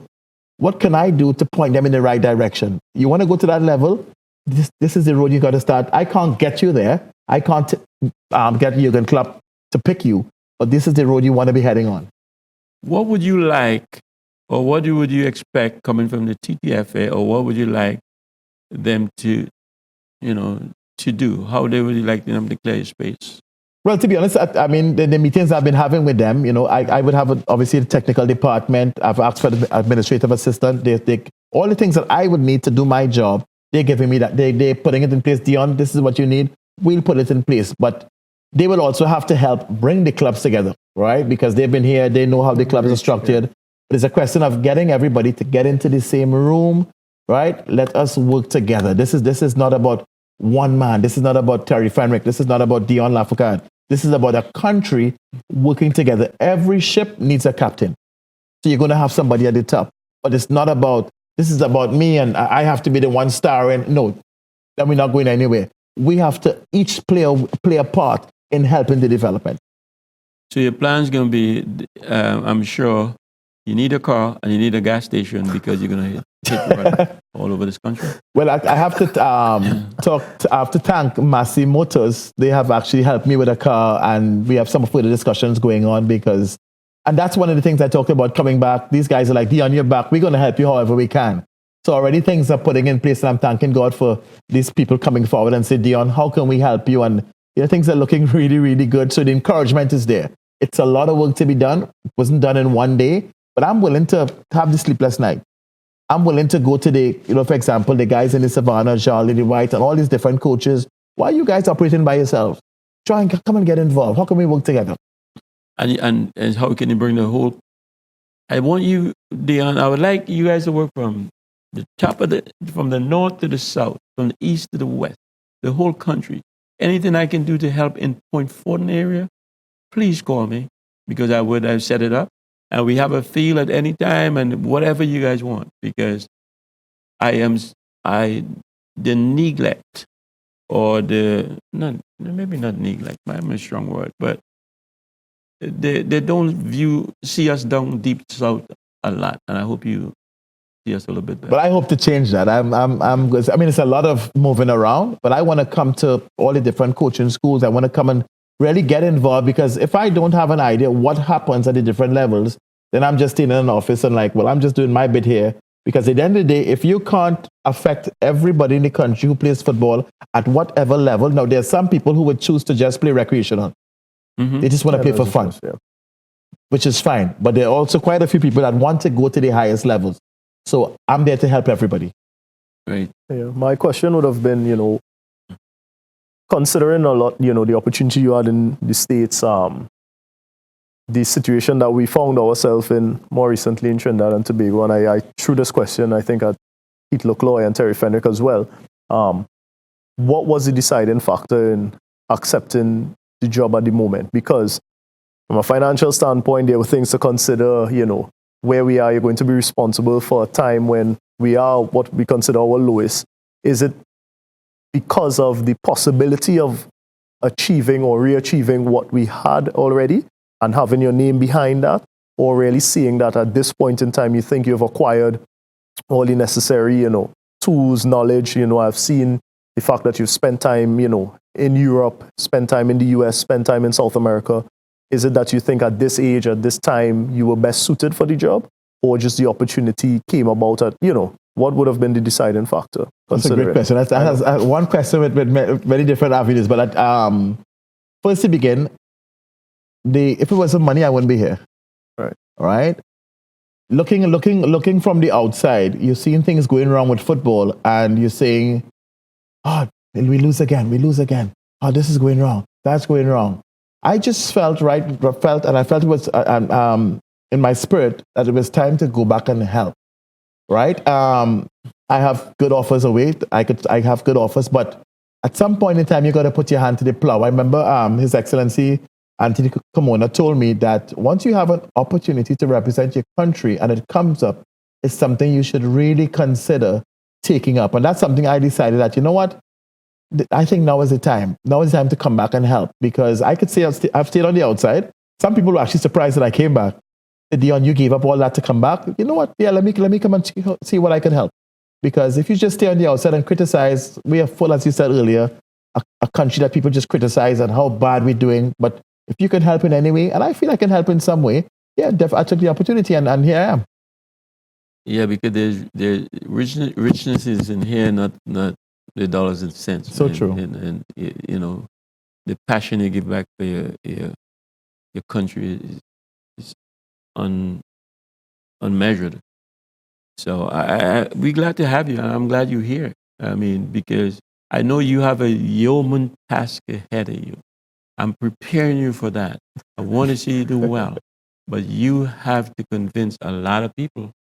What can I do to point them in the right direction? You want to go to that level? This is the road you got to start. I can't get you there. I can't get Jurgen Klopp to pick you, but this is the road you want to be heading on. What would you like, or what would you expect coming from the TTFA, or what would you like them to do? How would you like them to clear your space? Well, to be honest, I mean, the meetings I've been having with them, I would have obviously the technical department. I've asked for the administrative assistant. They all the things that I would need to do my job, they're giving me that. They're putting it in place. Dion, this is what you need. We'll put it in place. But they will also have to help bring the clubs together, right? Because they've been here. They know how the clubs are structured. But it's a question of getting everybody to get into the same room, right? Let us work together. This is not about one man. This is not about Terry Fenwick. This is not about Dion FOUCADE. This is about a country working together. Every ship needs a captain. So you're going to have somebody at the top. But it's not about, this is about me and I have to be the one star. And no, then we're not going anywhere. We have to each play a part in helping the development. So your plan's going to be, I'm sure, You need a car and you need a gas station because you're going to take it all over this country. Well, I have to I have to thank Massey Motors. They have actually helped me with a car, and we have some further discussions going on because, and that's one of the things I talked about coming back. These guys are like, DION, you're back. We're going to help you however we can. So already things are putting in place, and I'm thanking God for these people coming forward and say, DION, how can we help you? And things are looking really, really good. So the encouragement is there. It's a lot of work to be done. It wasn't done in one day, but I'm willing to have the sleepless night. I'm willing to go to the, for example, the guys in the Savannah, Charlie, the White, and all these different coaches. Why are you guys operating by yourselves? Try and come and get involved. How can we work together? And how can you bring the whole? I want you, DION. I would like you guys to work from the top of from the north to the south, from the east to the west, the whole country. Anything I can do to help in Point Fortin area, please call me because I've set it up. And we have a field at any time and whatever you guys want because the neglect or maybe not neglect, I'm a strong word, but they don't see us down deep south a lot. And I hope you see us a little bit better. But I hope to change that. I'm good. I mean, it's a lot of moving around, but I want to come to all the different coaching schools. I want to come and really get involved because if I don't have an idea what happens at the different levels, then I'm just in an office and like, well, I'm just doing my bit here. Because at the end of the day, if you can't affect everybody in the country who plays football at whatever level, now there are some people who would choose to just play recreational. Mm-hmm. They just want to play for fun, which is fine. But there are also quite a few people that want to go to the highest levels. So I'm there to help everybody. Right. Yeah, my question would have been, considering a lot, the opportunity you had in the States, the situation that we found ourselves in more recently in Trinidad and Tobago, and I threw this question, I think, at Heath Lecloy and Terry Fenwick as well. What was the deciding factor in accepting the job at the moment? Because from a financial standpoint, there were things to consider, where we are, you're going to be responsible for a time when we are what we consider our lowest. Is it because of the possibility of achieving or re-achieving what we had already and having your name behind that, or really seeing that at this point in time you think you've acquired all the necessary, tools, knowledge? I've seen the fact that you've spent time, in Europe, spent time in the US, spent time in South America. Is it that you think at this age, at this time, you were best suited for the job, or just the opportunity came about at, what would have been the deciding factor? That's a great question. That has one question with many different avenues, but first to begin, if it wasn't money, I wouldn't be here. Right. All right. Looking from the outside, you're seeing things going wrong with football, and you're saying, "Oh, we lose again. Oh, this is going wrong. That's going wrong." I just felt it was in my spirit that it was time to go back and help. Right. I have good offers away. I have good offers, but at some point in time, you got to put your hand to the plow. I remember His Excellency Anthony Kimona told me that once you have an opportunity to represent your country and it comes up, it's something you should really consider taking up. And that's something I decided that, what, I think now is the time. Now is the time to come back and help, because I could say I've stayed on the outside. Some people were actually surprised that I came back. DION, you gave up all that to come back. You know what? Yeah, let me come and see what I can help. Because if you just stay on the outside and criticize, we are full, as you said earlier, a country that people just criticize and how bad we're doing. But if you can help in any way, and I feel I can help in some way, yeah, I took the opportunity and here I am. Yeah, because there's richness is in here, not the dollars and cents. So true. And the passion you give back for your country is unmeasured. So we're glad to have you, and I'm glad you're here. I mean, because I know you have a yeoman task ahead of you. I'm preparing you for that. I want to see you do well, but you have to convince a lot of people.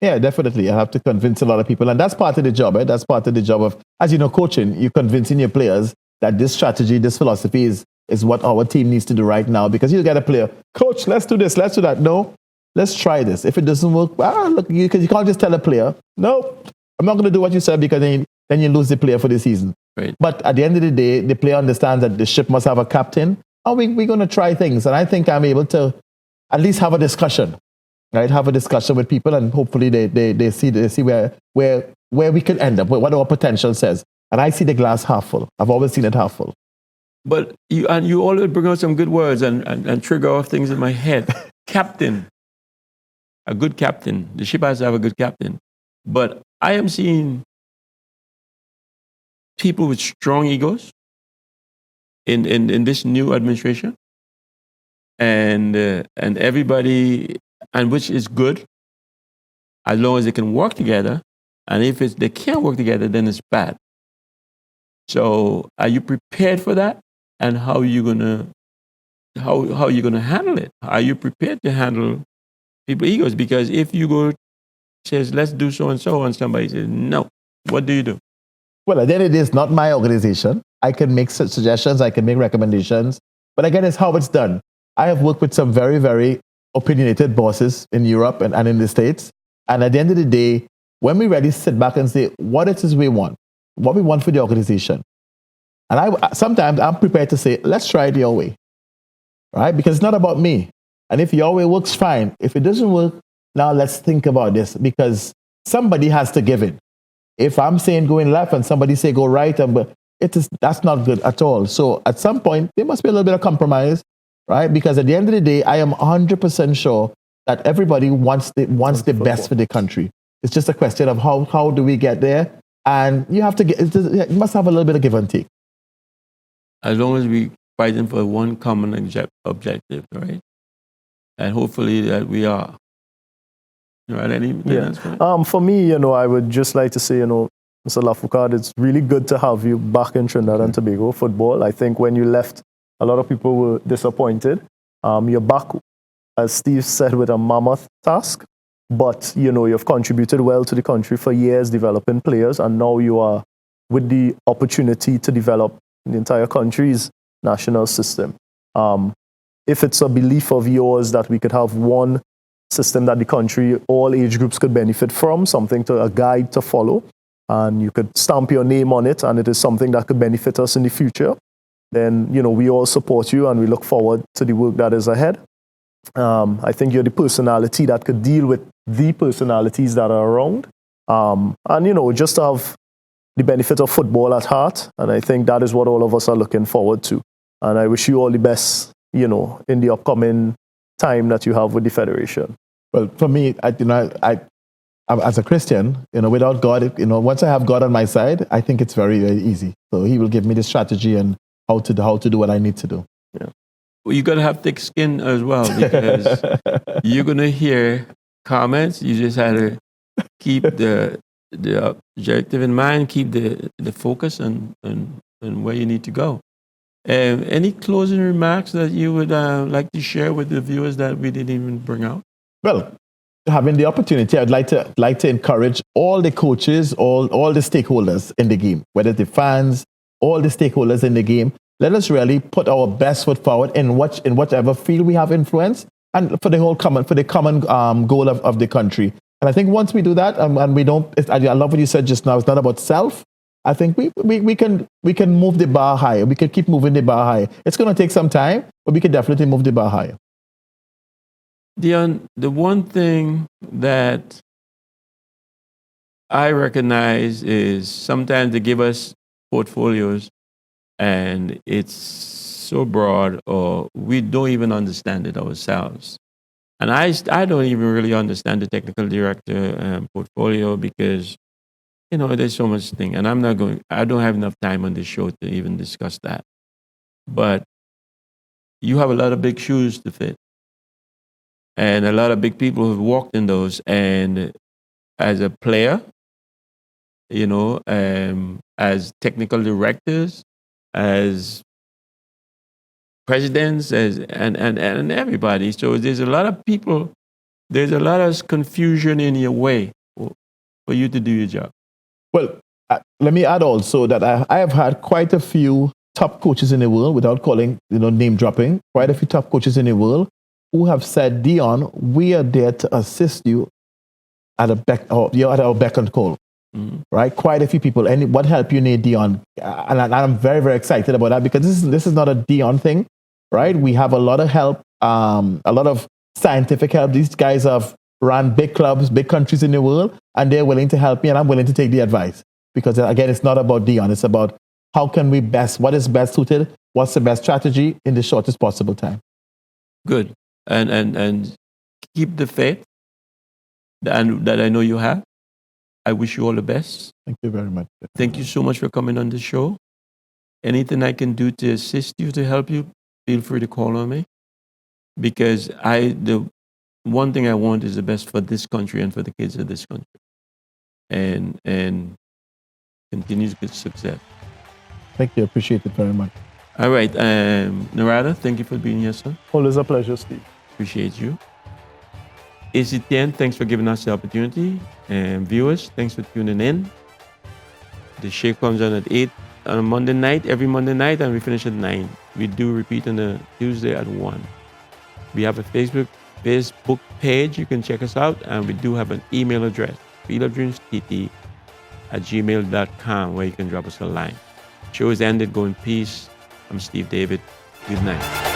Yeah, definitely. I have to convince a lot of people, and that's part of the job, right? That's part of the job of, as you know, coaching. You're convincing your players that this strategy, this philosophy is what our team needs to do right now. Because you get a player, coach, let's do this, let's do that. No, let's try this. If it doesn't work, look, because you can't just tell a player, no, I'm not going to do what you said, because then you lose the player for the season. Right. But at the end of the day, the player understands that the ship must have a captain. And we're going to try things. And I think I'm able to at least have a discussion right? Have a discussion with people, and hopefully they see where we can end up, what our potential says. And I see the glass half full. I've always seen it half full. But you always bring out some good words and trigger off things in my head. Captain, a good captain. The ship has to have a good captain. But I am seeing people with strong egos in this new administration, and everybody, and which is good as long as they can work together. And if they can't work together, then it's bad. So, are you prepared for that? And how are you gonna handle it? Are you prepared to handle people's egos? Because if you go says let's do so and so, and somebody says no, what do you do? Well, again, it is not my organization. I can make suggestions, I can make recommendations, but again, it's how it's done. I have worked with some very, very opinionated bosses in Europe and in the States. And at the end of the day, when we really sit back and say what it is we want, what we want for the organization, and sometimes I'm prepared to say, let's try it your way, right? Because it's not about me. And if your way works, fine. If it doesn't work, now let's think about this, because somebody has to give in. If I'm saying go in left and somebody say go right, that's not good at all. So at some point, there must be a little bit of compromise, right? Because at the end of the day, I am 100% sure that everybody wants the best for the country. It's just a question of how do we get there? And you must have a little bit of give and take. As long as we fighting for one common objective, right? And hopefully that we are. Right? Anything else? For me, I would just like to say, Mr. FOUCADE, it's really good to have you back in Trinidad and Tobago football. I think when you left, a lot of people were disappointed. You're back, as Steve said, with a mammoth task, but you've contributed well to the country for years, developing players, and now you are with the opportunity to develop the entire country's national system. If it's a belief of yours that we could have one system that the country, all age groups could benefit from, a guide to follow, and you could stamp your name on it, and it is something that could benefit us in the future, then, we all support you and we look forward to the work that is ahead. I think you're the personality that could deal with the personalities that are around, and, just have the benefit of football at heart. And I think that is what all of us are looking forward to. And I wish you all the best, in the upcoming time that you have with the Federation. Well, for me, I'm as a Christian, without God, once I have God on my side, I think it's very, very easy. So He will give me the strategy and how to do what I need to do. Yeah. Well, you got to have thick skin as well, because you're going to hear comments. You just have to keep the objective in mind, keep the focus and where you need to go. Any closing remarks that you would like to share with the viewers that we didn't even bring out? Well, having the opportunity, I'd like to encourage all the coaches, all the stakeholders in the game, whether the fans, all the stakeholders in the game. Let us really put our best foot forward in whatever field we have influence, and for the common goal of the country. And I think once we do that, and we don't, I love what you said just now. It's not about self. I think we can move the bar higher. We can keep moving the bar higher. It's going to take some time, but we can definitely move the bar higher. DION, the one thing that I recognize is sometimes they give us portfolios and it's so broad, or we don't even understand it ourselves. And I don't even really understand the technical director portfolio, because there's so much thing, and I don't have enough time on this show to even discuss that. But you have a lot of big shoes to fit, and a lot of big people have walked in those. And as a player, as technical directors, as presidents, and everybody. So there's a lot of people, there's a lot of confusion in your way for you to do your job. Well, let me add also that I have had quite a few top coaches in the world, without calling, name dropping, quite a few top coaches in the world who have said, DION, we are there to assist you at our beck and call. Mm-hmm. Right? Quite a few people. And what help you need, DION? And I'm very, very excited about that, because this is not a DION thing, right? We have a lot of help, a lot of scientific help. These guys have run big clubs, big countries in the world, and they're willing to help me, and I'm willing to take the advice. Because again, it's not about DION, it's about how can we what is best suited, what's the best strategy in the shortest possible time. Good. And keep the faith that I know you have. I wish you all the best. Thank you very much. Thank you so much for coming on the show. Anything I can do to assist you, to help you, feel free to call on me. Because the one thing I want is the best for this country and for the kids of this country. And continues good success. Thank you. Appreciate it very much. All right. Narada, thank you for being here, sir. Always a pleasure, Steve. Appreciate you. ACTN, thanks for giving us the opportunity. And viewers, thanks for tuning in. The show comes on at 8 on a Monday night, every Monday night, and we finish at 9. We do repeat on a Tuesday at 1. We have a Facebook page. You can check us out. And we do have an email address, fieldofdreamstt@gmail.com, where you can drop us a line. Show is ended. Go in peace. I'm Steve David. Good night.